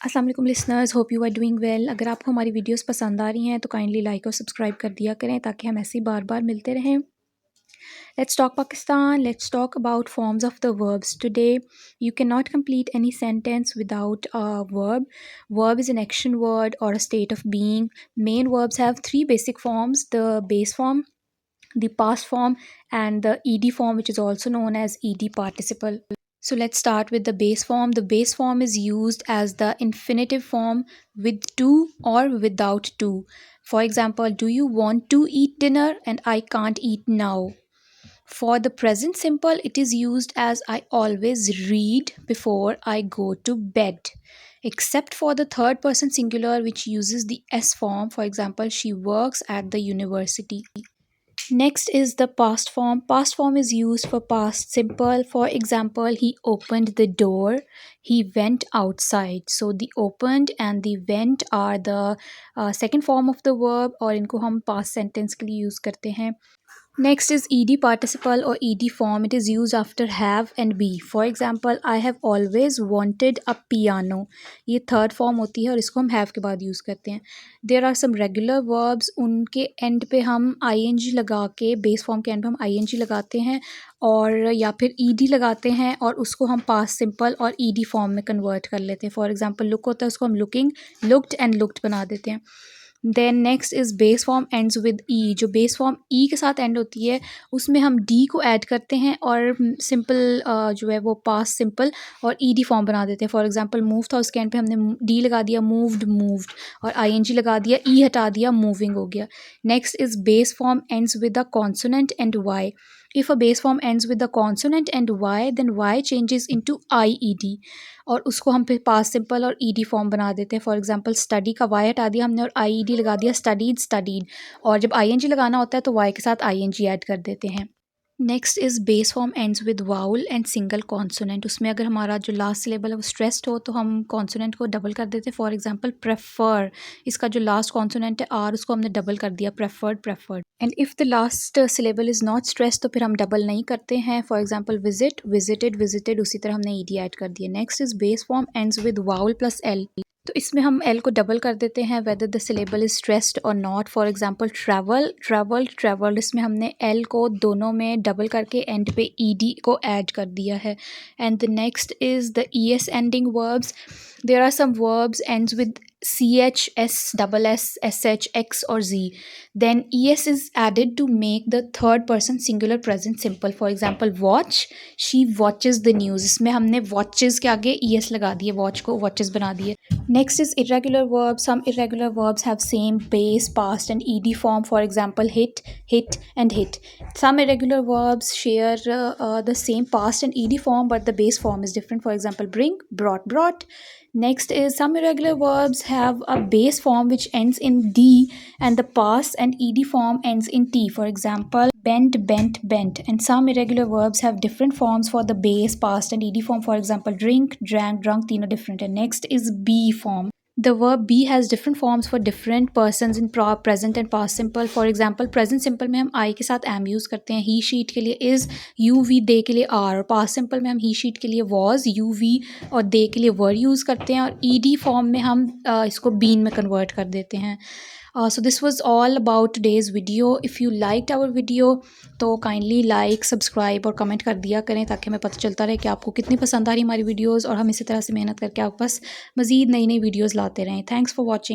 अस्सलाम वालेकुम listeners, hope you are doing well. अगर आपको हमारी वीडियोस पसंद आ रही हैं तो काइंडली लाइक और सब्सक्राइब कर दिया करें ताकि हम ऐसे ही बार बार मिलते रहें। Let's talk Pakistan, let's talk about forms of the verbs today. You can not complete any sentence without a verb. Verb is an action word or a state of being. Main verbs have three basic forms: the base form, the past form, and the ed form, which is also known as ed participle. So let's start with the base form. The base form is used as the infinitive form with to or without to. For example, do you want to eat dinner? And I can't eat now. For the present simple, it is used as I always read before I go to bed. Except for the third person singular, which uses the S form. For example, she works at the university. Next is the past form. Past form is used for past simple. For example, he opened the door, he went outside. So the opened and the went are the second form of the verb, और इनको हम past sentence के लिए use करते हैं. Next is ed participle or ed form. It is used after have and be. For example, I have always wanted a piano. ये third form होती है और इसको हम have के बाद use करते हैं. There are some regular verbs, उनके end पे हम ing लगा के, base form के end पे हम ing लगाते हैं और या फिर ed लगाते हैं और उसको हम past simple और ed form में convert कर लेते हैं. For example, look होता है, उसको हम looking, looked and looked बना देते हैं. Then next is base form ends with e. जो बेस फॉर्म ई के साथ एंड होती है उसमें हम डी को ऐड करते हैं और सिंपल जो है वो पास्ट सिंपल और ई डी फॉर्म बना देते हैं. फॉर एग्जांपल, मूव था, उसके एंड पे हमने डी लगा दिया, मूव्ड मूव्ड, और आई एन जी लगा दिया, ई हटा दिया, मूविंग हो गया. Next is base form ends with the consonant and Y. If a base form ends with the consonant and y, then y changes into ied और उसको हम फिर पास्ट सिंपल और ed फॉर्म बना देते हैं. फॉर एग्जांपल, स्टडी का y हटा दिया हमने और ied लगा दिया, स्टडीड स्टडीड, और जब ing लगाना होता है तो y के साथ ing ऐड कर देते हैं. Next is base form ends with vowel and single consonant. उसमें अगर हमारा जो लास्ट सिलेबल है वो स्ट्रेस्ड हो तो हम कॉन्सोनेंट को डबल कर देते हैं. फॉर एग्जांपल, प्रेफर, इसका जो लास्ट कॉन्सोनेंट है आर, उसको हमने डबल कर दिया, preferred preferred. And if the last syllable is not stressed तो फिर हम डबल नहीं करते हैं. For example, visit, visited, visited, उसी तरह हमने ईडी ऐड कर दिया. Next is base form ends with vowel plus L. तो इसमें हम एल को डबल कर देते हैं whether the syllable is stressed और not. For example, travel, travelled, travelled, इसमें हमने एल को दोनों में डबल करके एंड पे ईडी को ऐड कर दिया है. And the next is the ES ending verbs. There are some verbs ends with ch, s, double s, sh, x or z. Then es is added to make the third person singular present simple. For example, watch, she watches the news. इसमें हमने watches के आगे es लगा दिए, watch को watches बना दिए. Next is irregular verbs. Some irregular verbs have same base, past and ed form. For example, hit, hit and hit. Some irregular verbs share the same past and ed form but the base form is different. For example, bring, brought, brought. Next is some irregular verbs have a base form which ends in d and the past and ed form ends in t. For example, bent, bent, bent. And some irregular verbs have different forms for the base, past and ed form. For example, drink, drank, drunk, तीनों different. And next is be form. The verb be has different forms for different persons in present and past simple. For example, present simple में हम I के साथ am use करते हैं, he she के लिए is, you we they के लिए are, और past simple में हम he she के लिए was, you we और they के लिए were यूज़ करते हैं, और ed form में हम इसको been में convert कर देते हैं. So this was all about today's video. If you liked our video तो kindly like, subscribe और comment कर दिया करें ताकि हमें पता चलता रहे कि आपको कितनी पसंद आ रही हमारी वीडियोज़ और हम इसी तरह से मेहनत करके आपके पास मज़ीद नई नई वीडियोज़ लाते रहें. Thanks for watching.